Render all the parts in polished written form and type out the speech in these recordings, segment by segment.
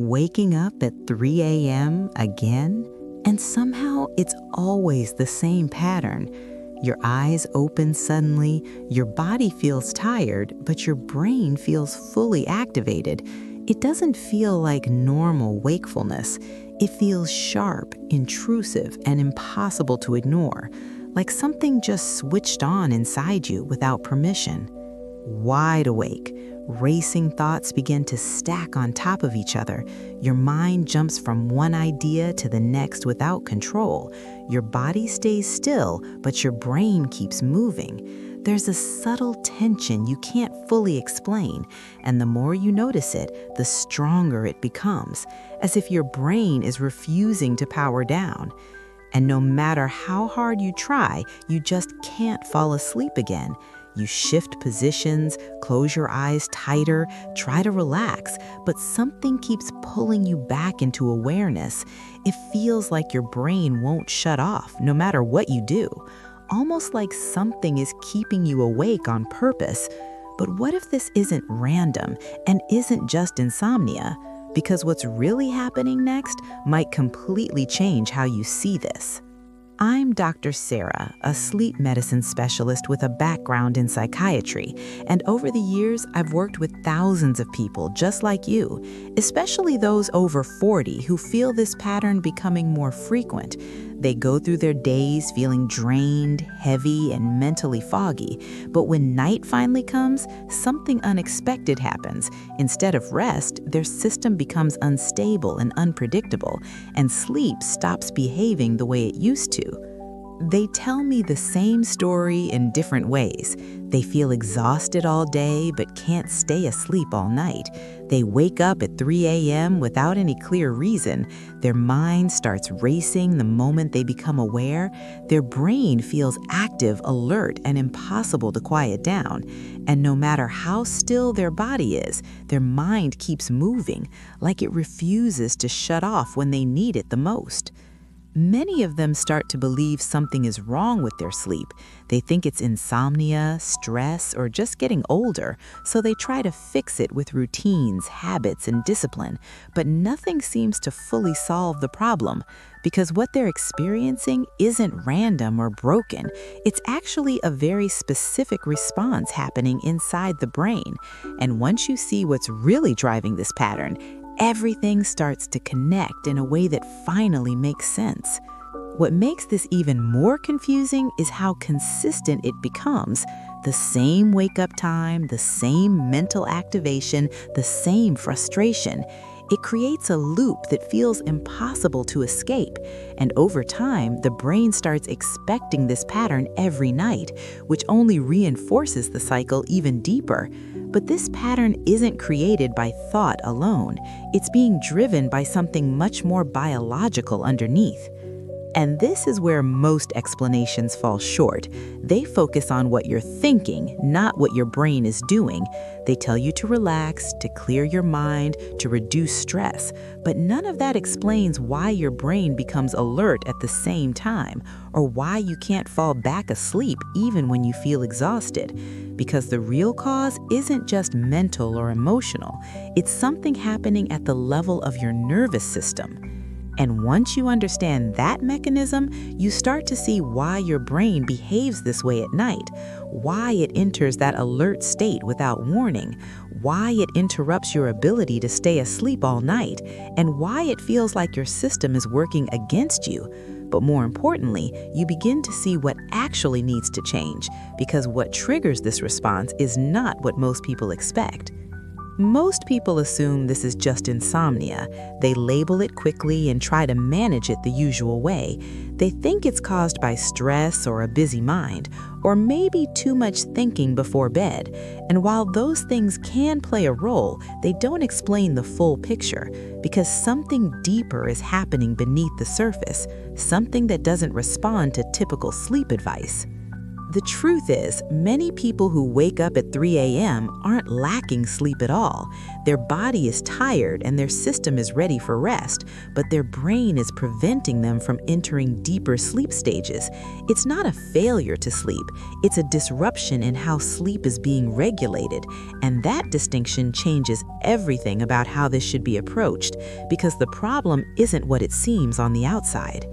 Waking up at 3 a.m. again, and somehow it's always the same pattern. Your eyes open suddenly, your body feels tired, but your brain feels fully activated. It doesn't feel like normal wakefulness. It feels sharp, intrusive, and impossible to ignore, like something just switched on inside you without permission. Wide awake, racing thoughts begin to stack on top of each other. Your mind jumps from one idea to the next without control. Your body stays still, but your brain keeps moving. There's a subtle tension you can't fully explain, and the more you notice it, the stronger it becomes, as if your brain is refusing to power down. And no matter how hard you try, you just can't fall asleep again. You shift positions, close your eyes tighter, try to relax, but something keeps pulling you back into awareness. It feels like your brain won't shut off, no matter what you do. Almost like something is keeping you awake on purpose. But what if this isn't random and isn't just insomnia? Because what's really happening next might completely change how you see this. I'm Dr. Sarah, a sleep medicine specialist with a background in psychiatry, and over the years, I've worked with thousands of people just like you, especially those over 40 who feel this pattern becoming more frequent. They go through their days feeling drained, heavy, and mentally foggy, but when night finally comes, something unexpected happens. Instead of rest, their system becomes unstable and unpredictable, and sleep stops behaving the way it used to. They tell me the same story in different ways. They feel exhausted all day but can't stay asleep all night. They wake up at 3 a.m. without any clear reason. Their mind starts racing the moment they become aware. Their brain feels active, alert, and impossible to quiet down. And no matter how still their body is, their mind keeps moving, like it refuses to shut off when they need it the most. Many of them start to believe something is wrong with their sleep. They think it's insomnia, stress, or just getting older, so they try to fix it with routines, habits, and discipline. But nothing seems to fully solve the problem, because what they're experiencing isn't random or broken. It's actually a very specific response happening inside the brain. And once you see what's really driving this pattern, everything starts to connect in a way that finally makes sense. What makes this even more confusing is how consistent it becomes. The same wake-up time, the same mental activation, the same frustration. It creates a loop that feels impossible to escape, and over time, the brain starts expecting this pattern every night, which only reinforces the cycle even deeper. But this pattern isn't created by thought alone. It's being driven by something much more biological underneath. And this is where most explanations fall short. They focus on what you're thinking, not what your brain is doing. They tell you to relax, to clear your mind, to reduce stress. But none of that explains why your brain becomes alert at the same time, or why you can't fall back asleep even when you feel exhausted. Because the real cause isn't just mental or emotional. It's something happening at the level of your nervous system. And once you understand that mechanism, you start to see why your brain behaves this way at night, why it enters that alert state without warning, why it interrupts your ability to stay asleep all night, and why it feels like your system is working against you. But more importantly, you begin to see what actually needs to change, because what triggers this response is not what most people expect. Most people assume this is just insomnia. They label it quickly and try to manage it the usual way. They think it's caused by stress or a busy mind, or maybe too much thinking before bed. And while those things can play a role, they don't explain the full picture, because something deeper is happening beneath the surface, something that doesn't respond to typical sleep advice. The truth is, many people who wake up at 3 a.m. aren't lacking sleep at all. Their body is tired and their system is ready for rest, but their brain is preventing them from entering deeper sleep stages. It's not a failure to sleep, it's a disruption in how sleep is being regulated, and that distinction changes everything about how this should be approached, because the problem isn't what it seems on the outside.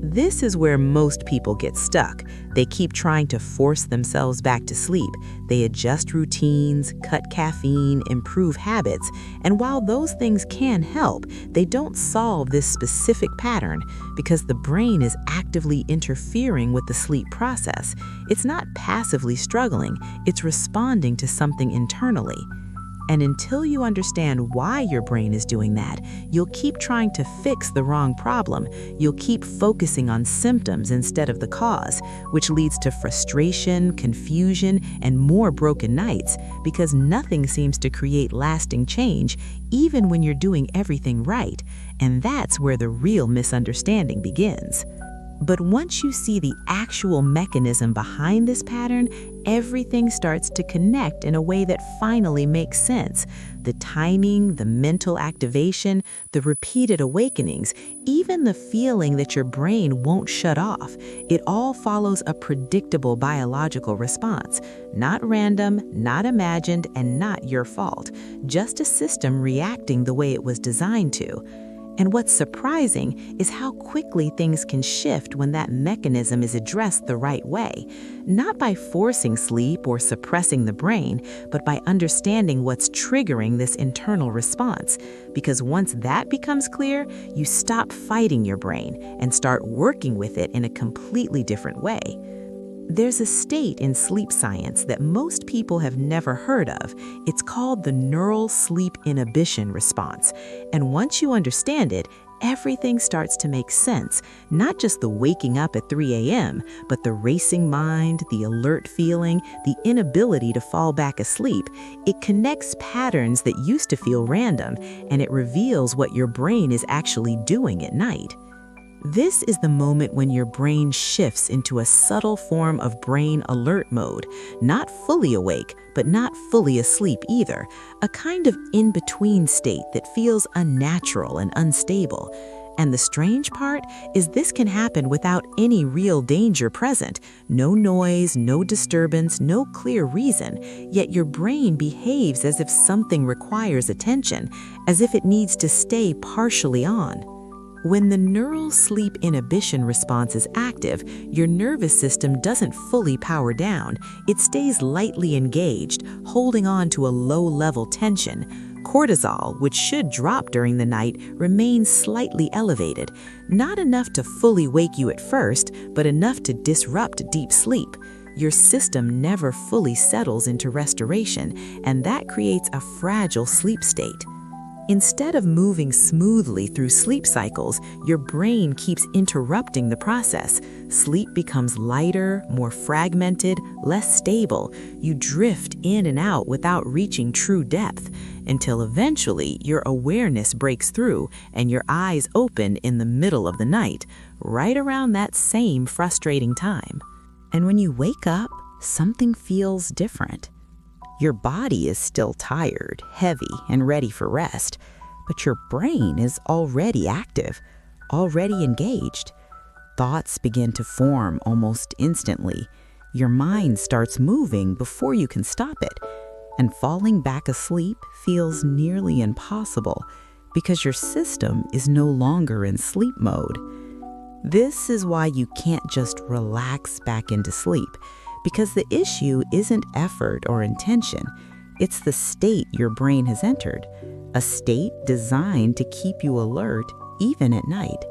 This is where most people get stuck. They keep trying to force themselves back to sleep. They adjust routines, cut caffeine, improve habits, and while those things can help, they don't solve this specific pattern because the brain is actively interfering with the sleep process. It's not passively struggling, it's responding to something internally. And until you understand why your brain is doing that, you'll keep trying to fix the wrong problem. You'll keep focusing on symptoms instead of the cause, which leads to frustration, confusion, and more broken nights because nothing seems to create lasting change, even when you're doing everything right. And that's where the real misunderstanding begins. But once you see the actual mechanism behind this pattern, everything starts to connect in a way that finally makes sense. The timing, the mental activation, the repeated awakenings, even the feeling that your brain won't shut off, it all follows a predictable biological response. Not random, not imagined, and not your fault. Just a system reacting the way it was designed to. And what's surprising is how quickly things can shift when that mechanism is addressed the right way. Not by forcing sleep or suppressing the brain, but by understanding what's triggering this internal response. Because once that becomes clear, you stop fighting your brain and start working with it in a completely different way. There's a state in sleep science that most people have never heard of. It's called the Neural Sleep Inhibition Response. And once you understand it, everything starts to make sense. Not just the waking up at 3 a.m., but the racing mind, the alert feeling, the inability to fall back asleep. It connects patterns that used to feel random, and it reveals what your brain is actually doing at night. This is the moment when your brain shifts into a subtle form of brain alert mode, not fully awake, but not fully asleep either, a kind of in-between state that feels unnatural and unstable. And the strange part is this can happen without any real danger present. No noise, no disturbance, no clear reason, yet your brain behaves as if something requires attention, as if it needs to stay partially on. When the neural sleep inhibition response is active, your nervous system doesn't fully power down. It stays lightly engaged, holding on to a low-level tension. Cortisol, which should drop during the night, remains slightly elevated. Not enough to fully wake you at first, but enough to disrupt deep sleep. Your system never fully settles into restoration, and that creates a fragile sleep state. Instead of moving smoothly through sleep cycles, your brain keeps interrupting the process. Sleep becomes lighter, more fragmented, less stable. You drift in and out without reaching true depth, until eventually your awareness breaks through and your eyes open in the middle of the night, right around that same frustrating time. And when you wake up, something feels different. Your body is still tired, heavy, and ready for rest, but your brain is already active, already engaged. Thoughts begin to form almost instantly. Your mind starts moving before you can stop it, and falling back asleep feels nearly impossible because your system is no longer in sleep mode. This is why you can't just relax back into sleep, because the issue isn't effort or intention. It's the state your brain has entered, a state designed to keep you alert even at night.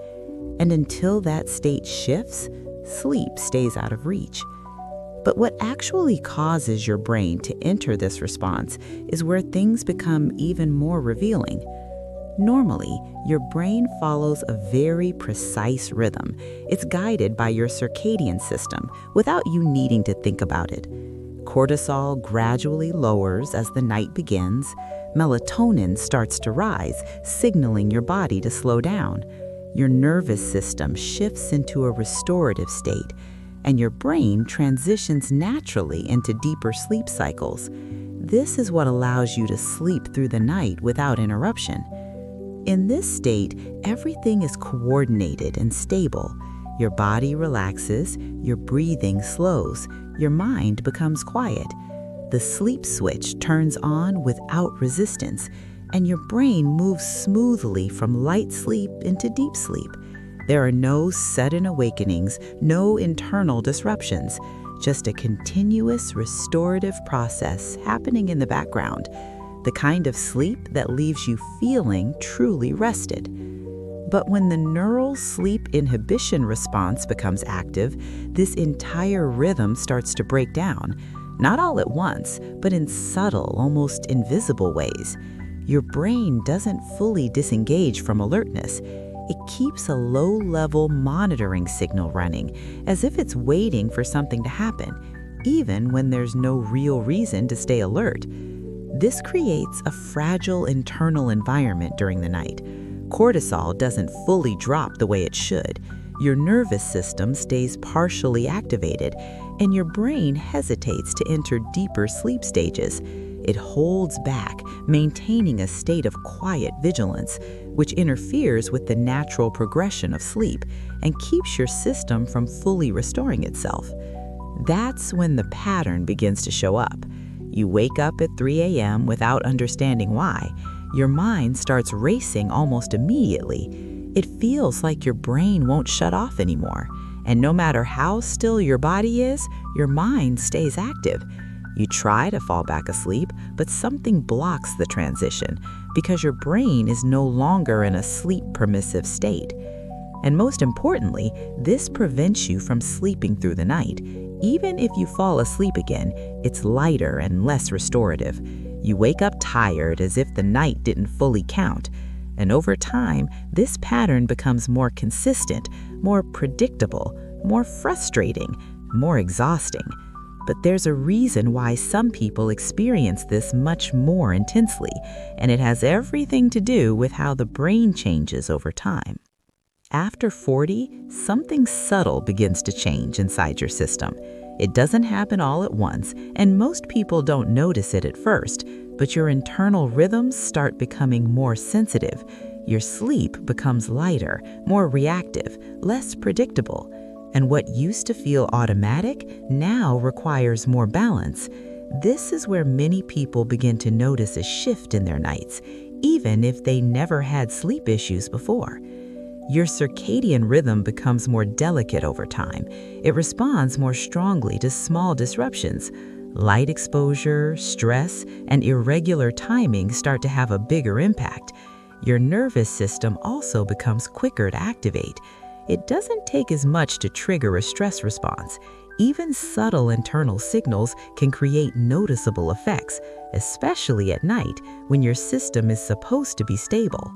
And until that state shifts, sleep stays out of reach. But what actually causes your brain to enter this response is where things become even more revealing. Normally, your brain follows a very precise rhythm. It's guided by your circadian system without you needing to think about it. Cortisol gradually lowers as the night begins. Melatonin starts to rise, signaling your body to slow down. Your nervous system shifts into a restorative state, and your brain transitions naturally into deeper sleep cycles. This is what allows you to sleep through the night without interruption. In this state, everything is coordinated and stable. Your body relaxes, your breathing slows, your mind becomes quiet. The sleep switch turns on without resistance, and your brain moves smoothly from light sleep into deep sleep. There are no sudden awakenings, no internal disruptions, just a continuous restorative process happening in the background, the kind of sleep that leaves you feeling truly rested. But when the neural sleep inhibition response becomes active, this entire rhythm starts to break down, not all at once, but in subtle, almost invisible ways. Your brain doesn't fully disengage from alertness. It keeps a low-level monitoring signal running, as if it's waiting for something to happen, even when there's no real reason to stay alert. This creates a fragile internal environment during the night. Cortisol doesn't fully drop the way it should. Your nervous system stays partially activated, and your brain hesitates to enter deeper sleep stages. It holds back, maintaining a state of quiet vigilance, which interferes with the natural progression of sleep and keeps your system from fully restoring itself. That's when the pattern begins to show up. You wake up at 3 a.m. without understanding why. Your mind starts racing almost immediately. It feels like your brain won't shut off anymore. And no matter how still your body is, your mind stays active. You try to fall back asleep, but something blocks the transition because your brain is no longer in a sleep-permissive state. And most importantly, this prevents you from sleeping through the night. Even if you fall asleep again, it's lighter and less restorative. You wake up tired as if the night didn't fully count. And over time, this pattern becomes more consistent, more predictable, more frustrating, more exhausting. But there's a reason why some people experience this much more intensely, and it has everything to do with how the brain changes over time. After 40, something subtle begins to change inside your system. It doesn't happen all at once, and most people don't notice it at first, but your internal rhythms start becoming more sensitive. Your sleep becomes lighter, more reactive, less predictable. And what used to feel automatic now requires more balance. This is where many people begin to notice a shift in their nights, even if they never had sleep issues before. Your circadian rhythm becomes more delicate over time. It responds more strongly to small disruptions. Light exposure, stress, and irregular timing start to have a bigger impact. Your nervous system also becomes quicker to activate. It doesn't take as much to trigger a stress response. Even subtle internal signals can create noticeable effects, especially at night when your system is supposed to be stable.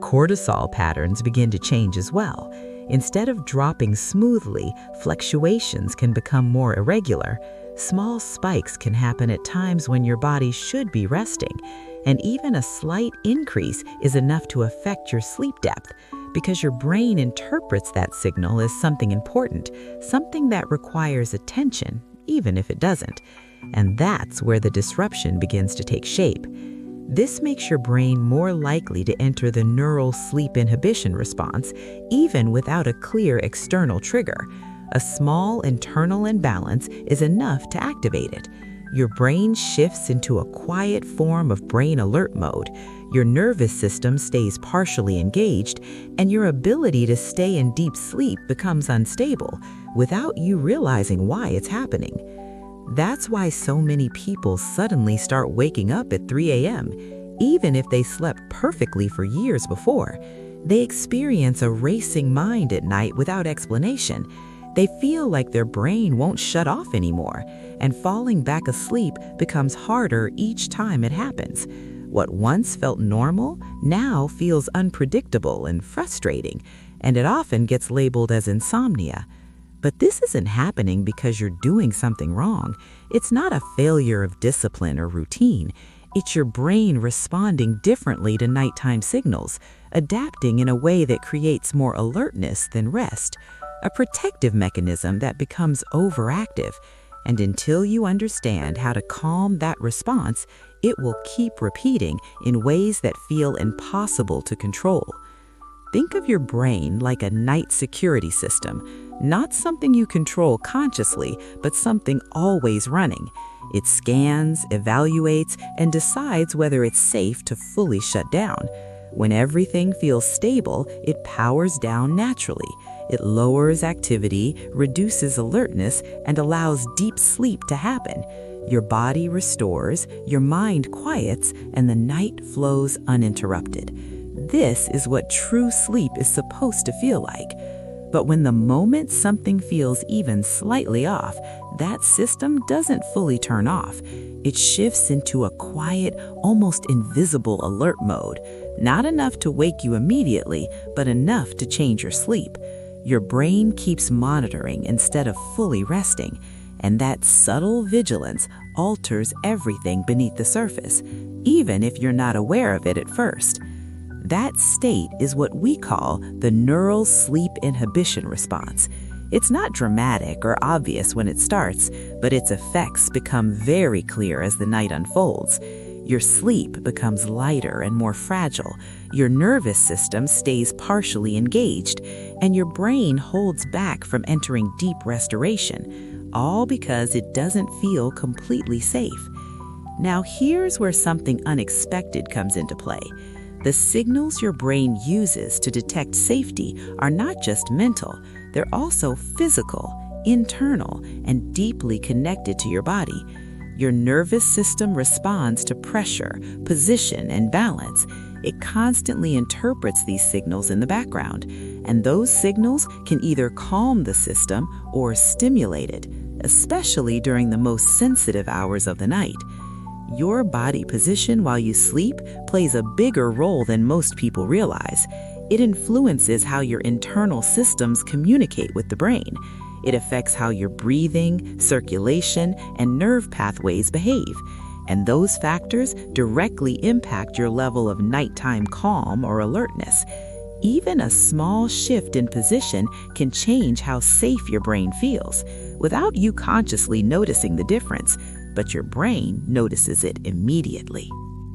Cortisol patterns begin to change as well. Instead of dropping smoothly, fluctuations can become more irregular. Small spikes can happen at times when your body should be resting, and even a slight increase is enough to affect your sleep depth, because your brain interprets that signal as something important, something that requires attention, even if it doesn't. And that's where the disruption begins to take shape. This makes your brain more likely to enter the neural sleep inhibition response, even without a clear external trigger. A small internal imbalance is enough to activate it. Your brain shifts into a quiet form of brain alert mode. Your nervous system stays partially engaged, and your ability to stay in deep sleep becomes unstable without you realizing why it's happening. That's why so many people suddenly start waking up at 3 a.m., even if they slept perfectly for years before. They experience a racing mind at night without explanation. They feel like their brain won't shut off anymore, and falling back asleep becomes harder each time it happens. What once felt normal now feels unpredictable and frustrating, and it often gets labeled as insomnia. But this isn't happening because you're doing something wrong. It's not a failure of discipline or routine. It's your brain responding differently to nighttime signals, adapting in a way that creates more alertness than rest. a protective mechanism that becomes overactive. And until you understand how to calm that response, it will keep repeating in ways that feel impossible to control. Think of your brain like a night security system, not something you control consciously, but something always running. It scans, evaluates, and decides whether it's safe to fully shut down. When everything feels stable, it powers down naturally. It lowers activity, reduces alertness, and allows deep sleep to happen. Your body restores, your mind quiets, and the night flows uninterrupted. This is what true sleep is supposed to feel like. But when the moment something feels even slightly off, that system doesn't fully turn off. It shifts into a quiet, almost invisible alert mode. Not enough to wake you immediately, but enough to change your sleep. Your brain keeps monitoring instead of fully resting, and that subtle vigilance alters everything beneath the surface, even if you're not aware of it at first. That state is what we call the Neural Sleep Inhibition Response. It's not dramatic or obvious when it starts, but its effects become very clear as the night unfolds. Your sleep becomes lighter and more fragile, your nervous system stays partially engaged, and your brain holds back from entering deep restoration, all because it doesn't feel completely safe. Now here's where something unexpected comes into play. The signals your brain uses to detect safety are not just mental, they're also physical, internal, and deeply connected to your body. Your nervous system responds to pressure, position, and balance. It constantly interprets these signals in the background, and those signals can either calm the system or stimulate it, especially during the most sensitive hours of the night. Your body position while you sleep plays a bigger role than most people realize. It influences how your internal systems communicate with the brain. It affects how your breathing, circulation, and nerve pathways behave. And those factors directly impact your level of nighttime calm or alertness. Even a small shift in position can change how safe your brain feels, without you consciously noticing the difference, but your brain notices it immediately.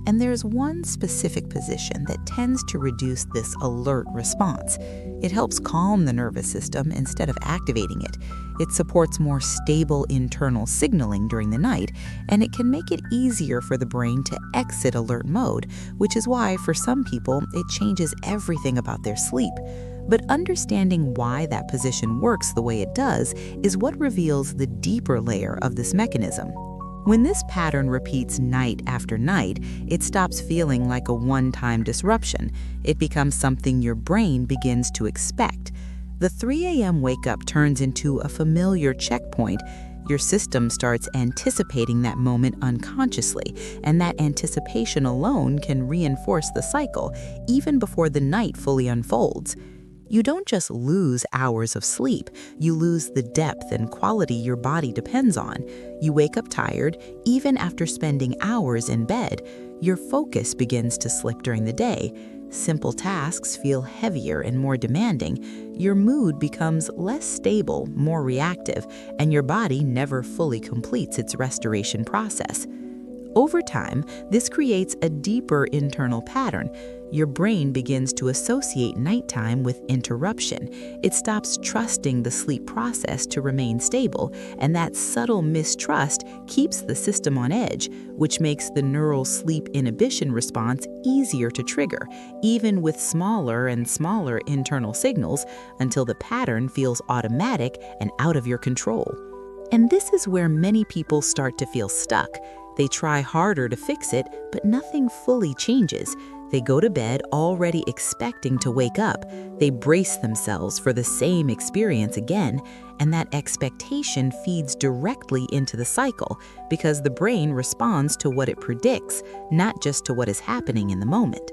And there's one specific position that tends to reduce this alert response. It helps calm the nervous system instead of activating it. It supports more stable internal signaling during the night, and it can make it easier for the brain to exit alert mode, which is why, for some people, it changes everything about their sleep. But understanding why that position works the way it does is what reveals the deeper layer of this mechanism. When this pattern repeats night after night, it stops feeling like a one-time disruption. It becomes something your brain begins to expect. The 3 a.m. wake-up turns into a familiar checkpoint. Your system starts anticipating that moment unconsciously, and that anticipation alone can reinforce the cycle, even before the night fully unfolds. You don't just lose hours of sleep, you lose the depth and quality your body depends on. You wake up tired, even after spending hours in bed. Your focus begins to slip during the day. Simple tasks feel heavier and more demanding. Your mood becomes less stable, more reactive, and your body never fully completes its restoration process. Over time, this creates a deeper internal pattern. Your brain begins to associate nighttime with interruption. It stops trusting the sleep process to remain stable, and that subtle mistrust keeps the system on edge, which makes the neural sleep inhibition response easier to trigger, even with smaller and smaller internal signals, until the pattern feels automatic and out of your control. And this is where many people start to feel stuck. They try harder to fix it, but nothing fully changes. They go to bed already expecting to wake up. They brace themselves for the same experience again, and that expectation feeds directly into the cycle because the brain responds to what it predicts, not just to what is happening in the moment.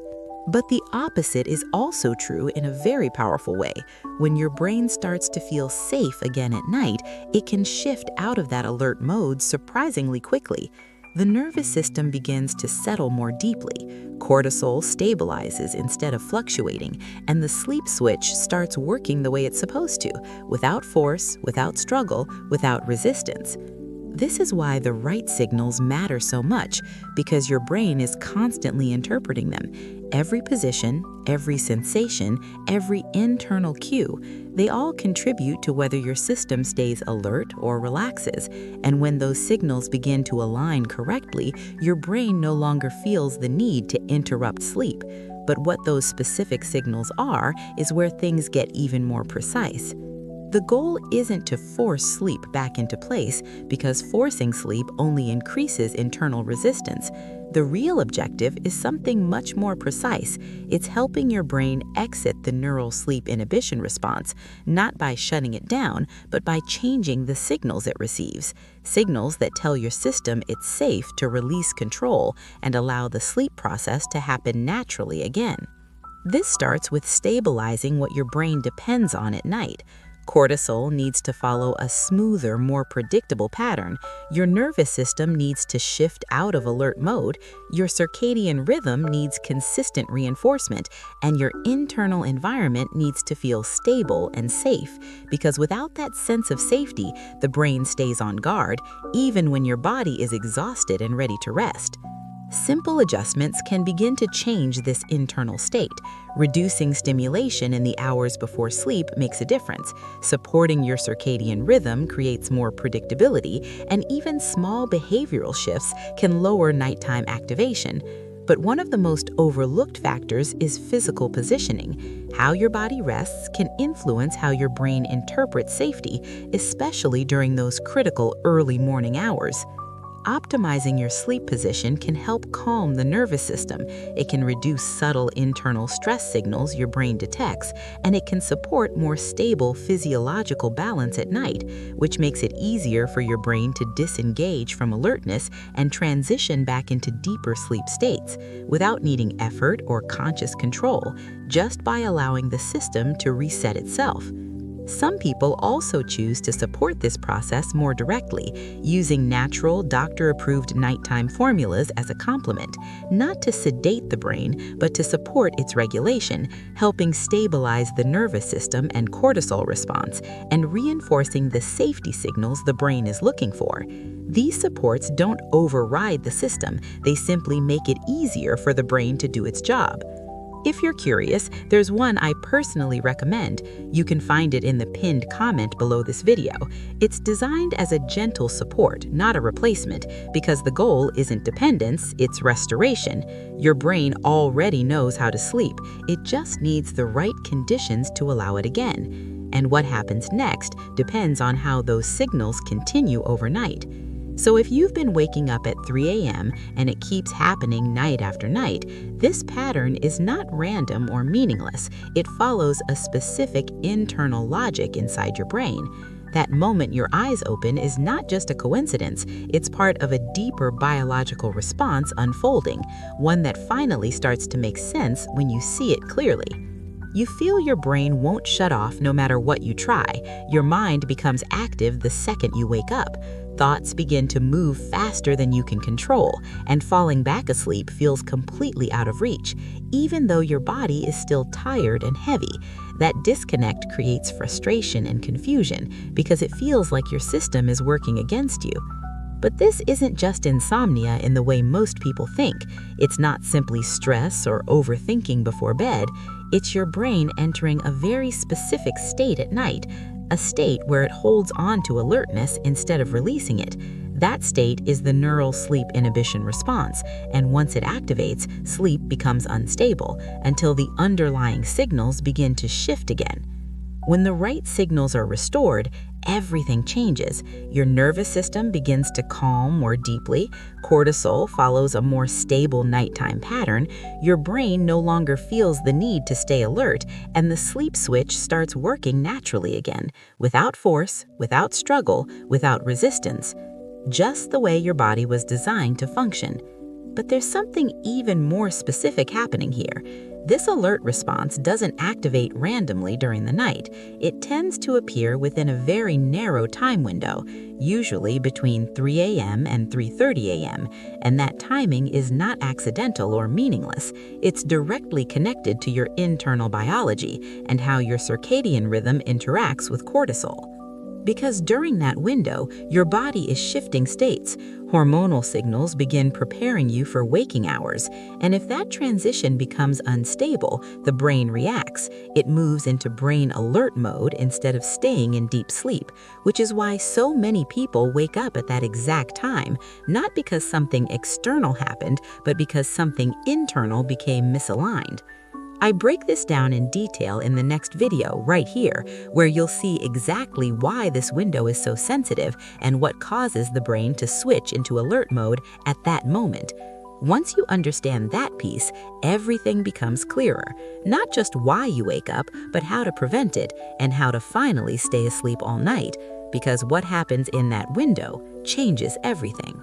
But the opposite is also true in a very powerful way. When your brain starts to feel safe again at night, it can shift out of that alert mode surprisingly quickly. the nervous system begins to settle more deeply. Cortisol stabilizes instead of fluctuating, and the sleep switch starts working the way it's supposed to, without force, without struggle, without resistance. This is why the right signals matter so much, because your brain is constantly interpreting them. Every position, every sensation, every internal cue, they all contribute to whether your system stays alert or relaxes. And when those signals begin to align correctly, your brain no longer feels the need to interrupt sleep. But what those specific signals are is where things get even more precise. The goal isn't to force sleep back into place, because forcing sleep only increases internal resistance. The real objective is something much more precise. It's helping your brain exit the neural sleep inhibition response, not by shutting it down, but by changing the signals it receives. Signals that tell your system it's safe to release control and allow the sleep process to happen naturally again. This starts with stabilizing what your brain depends on at night. Cortisol needs to follow a smoother, more predictable pattern. Your nervous system needs to shift out of alert mode. Your circadian rhythm needs consistent reinforcement, and your internal environment needs to feel stable and safe, because without that sense of safety, the brain stays on guard, even when your body is exhausted and ready to rest. Simple adjustments can begin to change this internal state. Reducing stimulation in the hours before sleep makes a difference. Supporting your circadian rhythm creates more predictability, and even small behavioral shifts can lower nighttime activation. But one of the most overlooked factors is physical positioning. How your body rests can influence how your brain interprets safety, especially during those critical early morning hours. Optimizing your sleep position can help calm the nervous system. It can reduce subtle internal stress signals your brain detects, and it can support more stable physiological balance at night, which makes it easier for your brain to disengage from alertness and transition back into deeper sleep states without needing effort or conscious control, just by allowing the system to reset itself. Some people also choose to support this process more directly, using natural, doctor-approved nighttime formulas as a complement, not to sedate the brain, but to support its regulation, helping stabilize the nervous system and cortisol response, and reinforcing the safety signals the brain is looking for. These supports don't override the system, they simply make it easier for the brain to do its job. If you're curious, there's one I personally recommend. You can find it in the pinned comment below this video. It's designed as a gentle support, not a replacement, because the goal isn't dependence, it's restoration. Your brain already knows how to sleep. It just needs the right conditions to allow it again. And what happens next depends on how those signals continue overnight. So if you've been waking up at 3 a.m. and it keeps happening night after night, this pattern is not random or meaningless. It follows a specific internal logic inside your brain. That moment your eyes open is not just a coincidence, it's part of a deeper biological response unfolding, one that finally starts to make sense when you see it clearly. You feel your brain won't shut off no matter what you try. Your mind becomes active the second you wake up. Thoughts begin to move faster than you can control, and falling back asleep feels completely out of reach, even though your body is still tired and heavy. That disconnect creates frustration and confusion because it feels like your system is working against you. But this isn't just insomnia in the way most people think. It's not simply stress or overthinking before bed. It's your brain entering a very specific state at night, a state where it holds on to alertness instead of releasing it. That state is the neural sleep inhibition response, and once it activates, sleep becomes unstable until the underlying signals begin to shift again. When the right signals are restored, everything changes. Your nervous system begins to calm more deeply, cortisol follows a more stable nighttime pattern, your brain no longer feels the need to stay alert, and the sleep switch starts working naturally again, without force, without struggle, without resistance, just the way your body was designed to function. But there's something even more specific happening here. This alert response doesn't activate randomly during the night. It tends to appear within a very narrow time window, usually between 3 a.m. and 3:30 a.m., and that timing is not accidental or meaningless. It's directly connected to your internal biology and how your circadian rhythm interacts with cortisol. Because during that window, your body is shifting states. Hormonal signals begin preparing you for waking hours, and if that transition becomes unstable, the brain reacts. It moves into brain alert mode instead of staying in deep sleep, which is why so many people wake up at that exact time, not because something external happened, but because something internal became misaligned. I break this down in detail in the next video right here, where you'll see exactly why this window is so sensitive and what causes the brain to switch into alert mode at that moment. Once you understand that piece, everything becomes clearer. Not just why you wake up, but how to prevent it and how to finally stay asleep all night, because what happens in that window changes everything.